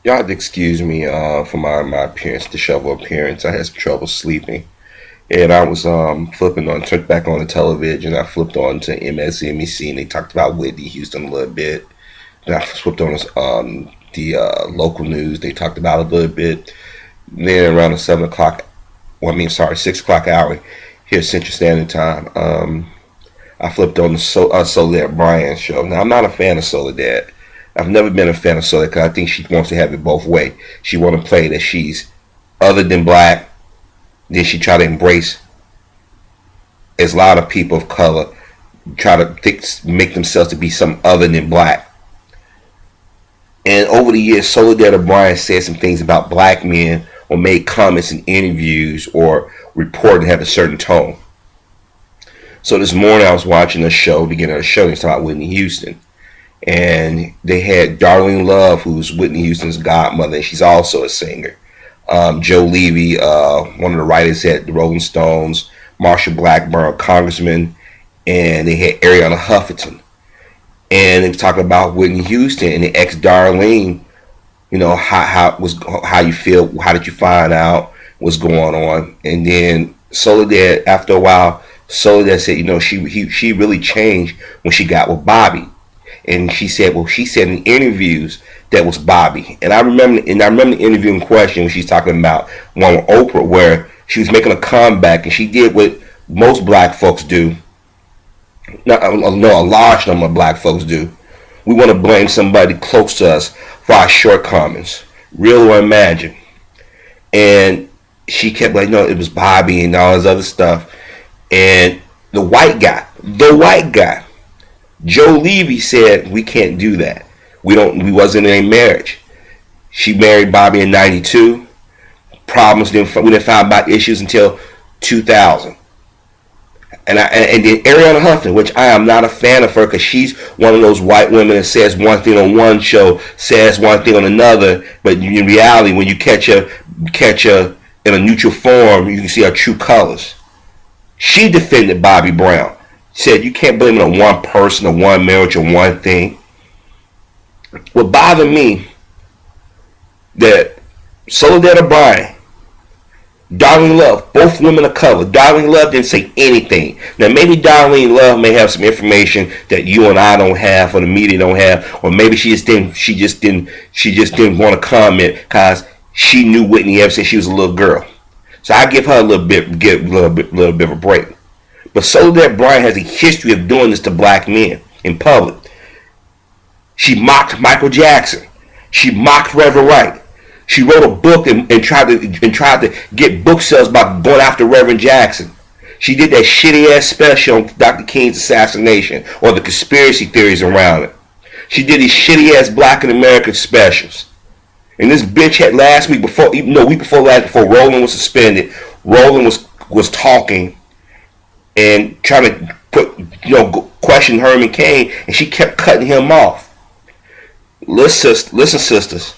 Y'all have to excuse me for my appearance, disheveled appearance. I had some trouble sleeping. And I was flipping on, turned back on the television. I flipped on to MSNBC and they talked about Whitney Houston a little bit. Then I flipped on the local news. They talked about it a little bit. Then around the 7 o'clock, well, I mean, sorry, 6 o'clock hour here Central Standard Time. I flipped on the Soledad Bryan show. Now, I'm not a fan of Soledad. I've never been a fan of Soledad because I think she wants to have it both ways. She want to play that she's other than black. Then she try to embrace, as a lot of people of color try to make themselves to be some other than black. And over the years, Soledad O'Brien said some things about black men or made comments in interviews or reported have a certain tone. So this morning I was watching a show, beginning of the show, they talking about Whitney Houston. And they had Darlene Love, who's Whitney Houston's godmother, and she's also a singer. Joe Levy, one of the writers at the Rolling Stones, Marsha Blackburn, congressman, and they had Ariana Huffington. And they was talking about Whitney Houston and the ex Darlene, you know, how you feel, how did you find out what's going on. And then Soledad, after a while, Soledad said, you know, she really changed when she got with Bobby. And she said in interviews that was Bobby. And I remember the interview in question when she's talking about one with Oprah, where she was making a comeback and she did what most black folks do. No, a large number of black folks do. We want to blame somebody close to us for our shortcomings, real or imagined. And she kept like, no, it was Bobby and all this other stuff. And the white guy, Joe Levy said, we can't do that. We wasn't in a marriage. She married Bobby in 92. We didn't find out issues until 2000. And then Ariana Huffington, which I am not a fan of her because she's one of those white women that says one thing on one show, says one thing on another, but in reality, when you catch her in a neutral form, you can see her true colors. She defended Bobby Brown. Said you can't blame it on one person or one marriage or one thing. What bothered me that Soledad O'Brien, Darlene Love, both women of color. Darlene Love didn't say anything. Now maybe Darlene Love may have some information that you and I don't have, or the media don't have, or maybe she just didn't want to comment because she knew Whitney ever since she was a little girl. So I give her a little bit of a break. But Soledad Bryan has a history of doing this to black men in public. She mocked Michael Jackson. She mocked Reverend Wright. She wrote a book and tried to get book sales by going after Reverend Jackson. She did that shitty ass special on Dr. King's assassination or the conspiracy theories around it. She did these shitty ass Black and American specials. And this bitch had week before Roland was suspended, Roland was talking and trying to question Herman Cain, and she kept cutting him off. Listen, sisters.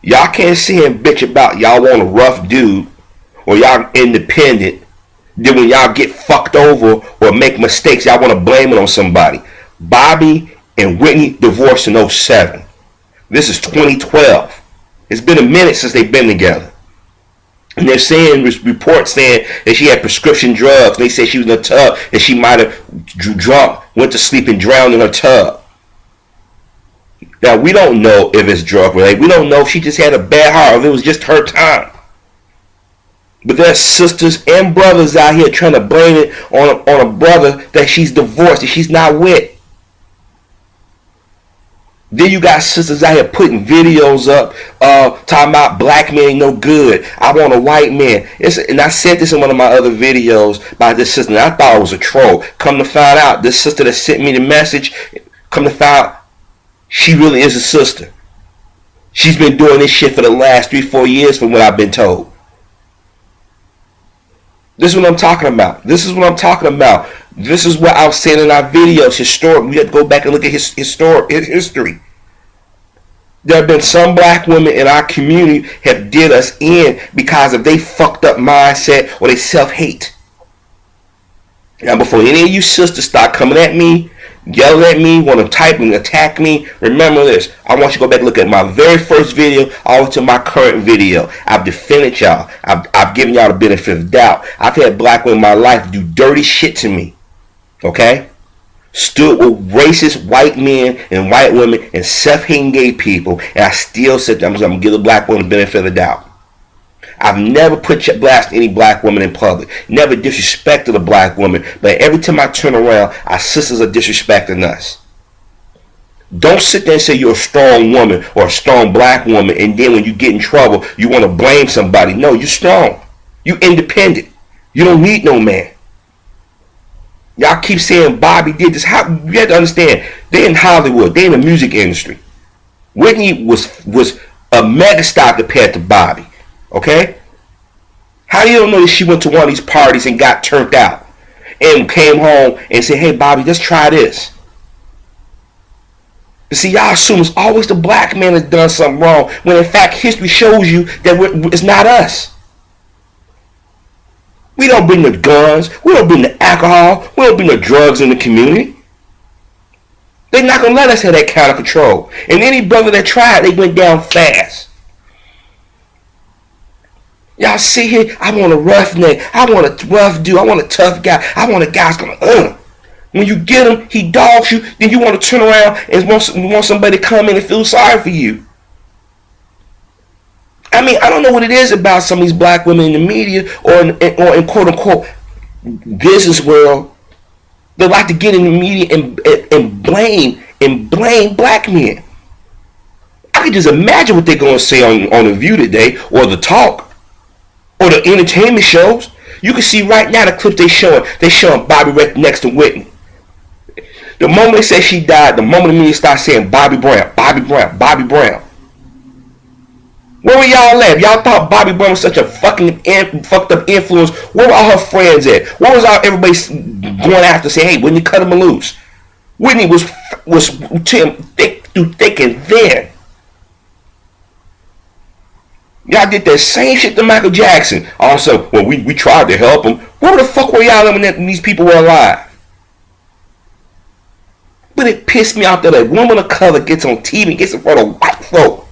Y'all can't sit here and bitch about y'all want a rough dude or y'all independent. Then when y'all get fucked over or make mistakes, y'all want to blame it on somebody. Bobby and Whitney divorced in 07. This is 2012. It's been a minute since they've been together. And they're saying, reports saying that she had prescription drugs. They said she was in a tub and she might have drunk, went to sleep and drowned in her tub. Now, we don't know if it's drug related. We don't know if she just had a bad heart or if it was just her time. But there's sisters and brothers out here trying to blame it on a brother that she's divorced, that she's not with. Then you got sisters out here putting videos up talking about black men ain't no good. I want a white man. And I said this in one of my other videos by this sister, and I thought it was a troll. Come to find out, this sister that sent me the message, come to find out, she really is a sister. She's been doing this shit for the last 3-4 years from what I've been told. This is what I'm talking about. This is what I was saying in our videos. Historic. We have to go back and look at history. There have been some black women in our community have did us in because of they fucked up mindset or they self-hate. Now, before any of you sisters start coming at me, yell at me, want to type and attack me, remember this. I want you to go back and look at my very first video all to my current video. I've defended y'all. I've given y'all the benefit of the doubt. I've had black women in my life do dirty shit to me. Okay? Stood with racist white men and white women and self-hating gay people, and I still said I'm going to give the black woman the benefit of the doubt. I've never blasted any black woman in public. Never disrespected a black woman. But every time I turn around, our sisters are disrespecting us. Don't sit there and say you're a strong woman or a strong black woman, and then when you get in trouble, you want to blame somebody. No, you're strong. You're independent. You don't need no man. Y'all keep saying Bobby did this. You have to understand, they're in Hollywood. They're in the music industry. Whitney was a megastar compared to Bobby. Okay? How do you don't know that she went to one of these parties and got turned out and came home and said, hey, Bobby, let's try this? You see, y'all assume it's always the black man that's done something wrong, when in fact history shows you that it's not us. We don't bring the guns. We don't bring the alcohol. We don't bring the drugs in the community. They're not going to let us have that kind of control. And any brother that tried, they went down fast. Y'all see here, I want a roughneck. I want a rough dude. I want a tough guy. I want a guy that's going to, When you get him, he dogs you. Then you want to turn around and want somebody to come in and feel sorry for you. I mean, I don't know what it is about some of these black women in the media or in quote-unquote business world. They like to get in the media and blame black men. I can just imagine what they're going to say on The View today, or The Talk, or the entertainment shows. You can see right now the clips they're showing Bobby right next to Whitney. The moment they say she died, the moment the media starts saying Bobby Brown, Bobby Brown, Bobby Brown. Where were y'all at? Y'all thought Bobby Brown was such a fucking fucked up influence. Where were all her friends at? Where was everybody going after saying, hey, Whitney, cut him loose? Whitney was through thick and thin. Y'all did that same shit to Michael Jackson. Also, well, we tried to help him. Where the fuck were y'all when these people were alive? But it pissed me off that a woman of color gets on TV, gets in front of white folk,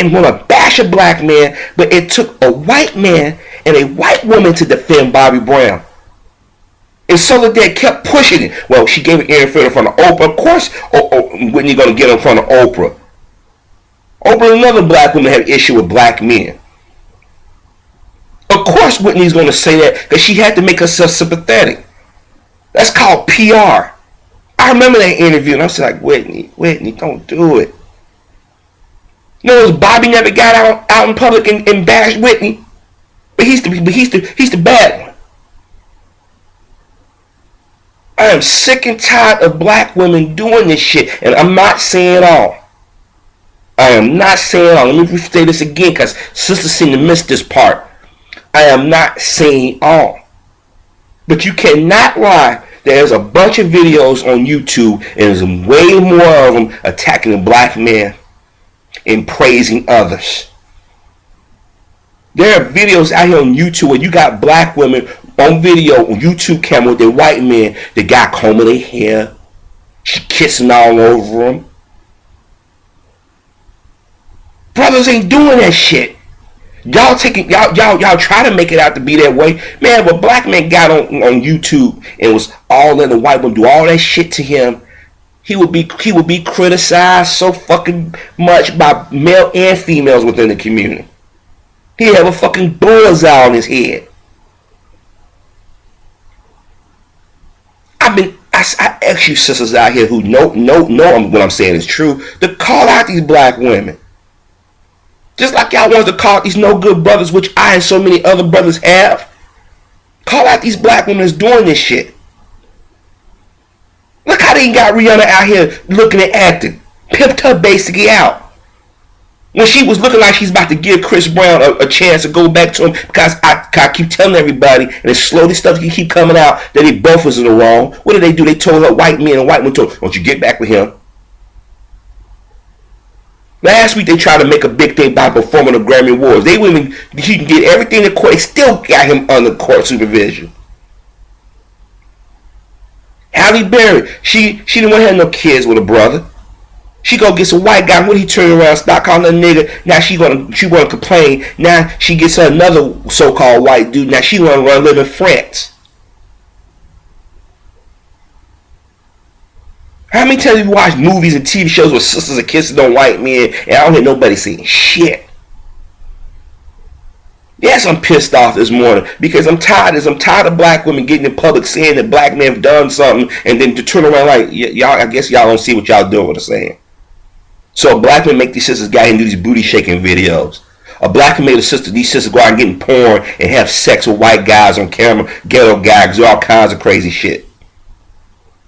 and want to bash a black man, but it took a white man and a white woman to defend Bobby Brown. And Soledad kept pushing it. Well, she gave an interview in front of Oprah. Of course, Whitney going to get in front of Oprah. Oprah, another black woman, had an issue with black men. Of course Whitney's going to say that because she had to make herself sympathetic. That's called PR. I remember that interview and I was like, Whitney, don't do it. You know, Bobby never got out in public and bashed Whitney. But he's the bad one. I am sick and tired of black women doing this shit. And I'm not saying all. I am not saying all. Let me say this again because sisters seem to miss this part. I am not saying all. But you cannot lie. There's a bunch of videos on YouTube and there's way more of them attacking the black man and praising others. There are videos out here on YouTube where you got black women on video on YouTube camera with their white men. The guy combing their hair. She kissing all over them. Brothers ain't doing that shit. Y'all try to make it out to be that way. Man, if a black man got on YouTube and was all letting the white woman do all that shit to him, he would be criticized so fucking much by male and females within the community. He'd have a fucking bullseye on his head. I ask you sisters out here who know what I'm saying is true, to call out these black women. Just like y'all wanted to call out these no good brothers, which I and so many other brothers have. Call out these black women that's doing this shit. Look how they got Rihanna out here looking and acting. Pimped her basically out. When she was looking like she's about to give Chris Brown a chance to go back to him, because I keep telling everybody, and it's slowly stuff can keep coming out, that they both was in the wrong. What did they do? They told her white men and white women told her, don't you get back with him. Last week they tried to make a big thing about performing the Grammy Awards. He can get everything in court. They still got him under court supervision. Halle Berry, she didn't want to have no kids with a brother. She go get some white guy. When he turn around, stop calling her nigga. Now she wanna complain. Now she gets her another so-called white dude. Now she wanna run live in France. How many times have you watched movies and TV shows where sisters are kissing on white men and I don't hear nobody saying shit? Yes, I'm pissed off this morning because I'm tired of black women getting in public saying that black men have done something and then to turn around like y'all. I guess y'all don't see what y'all doing. What I'm saying. So a black man make these sisters go out and do these booty shaking videos. A black man made these sisters go out and get in porn and have sex with white guys on camera, ghetto gags, do all kinds of crazy shit.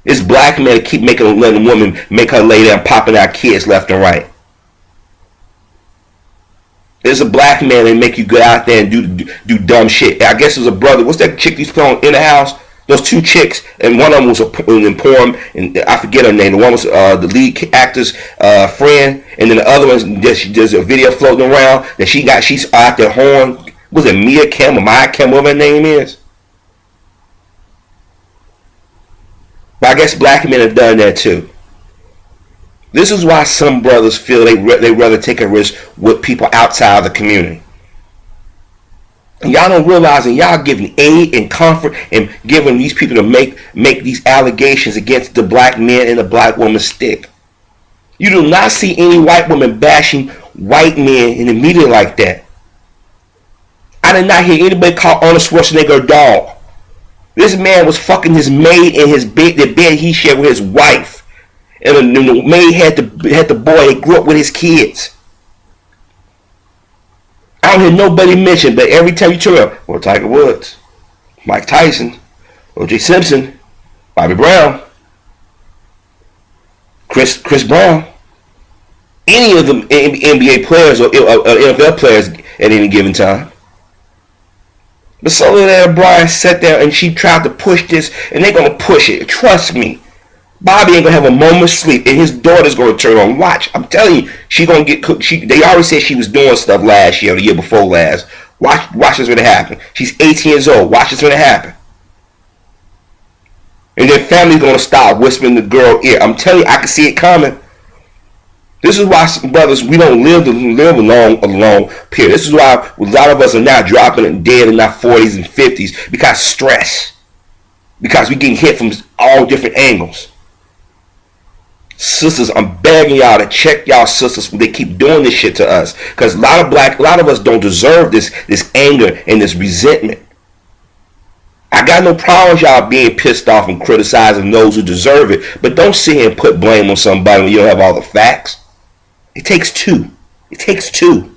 This black man to keep letting a woman make her lay down, popping out kids left and right. There's a black man that make you go out there and do dumb shit. I guess it was a brother. What's that chick he's playing in the house? Those two chicks, and one of them was in porn, and I forget her name. The one was the lead actor's friend, and then the other one, there's a video floating around that she's out there horn. Was it Mia Kim or Maya Kim, whatever her name is? But I guess black men have done that too. This is why some brothers feel they rather take a risk with people outside the community. And y'all don't realize, and y'all giving aid and comfort and giving these people to make these allegations against the black men and the black woman stick. You do not see any white woman bashing white men in the media like that. I did not hear anybody call Arnold Schwarzenegger a dog. This man was fucking his maid in his bed, the bed he shared with his wife. And the maid had the boy that grew up with his kids. I don't hear nobody mention, but every time you turn around, well, Tiger Woods, Mike Tyson, O.J. Simpson, Bobby Brown, Chris Brown, any of them NBA players or NFL players at any given time. But Soledad that Brian sat there and she tried to push this, and they're gonna push it. Trust me. Bobby ain't gonna have a moment's sleep, and his daughter's gonna turn on. Watch, I'm telling you, she gonna get cooked. They already said she was doing stuff last year, or the year before last. Watch what's gonna happen. She's 18 years old. Watch what's gonna happen. And their family's gonna stop whispering in the girl ear. I'm telling you, I can see it coming. This is why, brothers, we don't live alone, period. This is why a lot of us are now dropping and dead in our 40s and 50s because stress. Because we're getting hit from all different angles. Sisters, I'm begging y'all to check y'all sisters when they keep doing this shit to us. Because a lot of us don't deserve this anger and this resentment. I got no problem with y'all being pissed off and criticizing those who deserve it. But don't sit here and put blame on somebody when you don't have all the facts. It takes two. It takes two.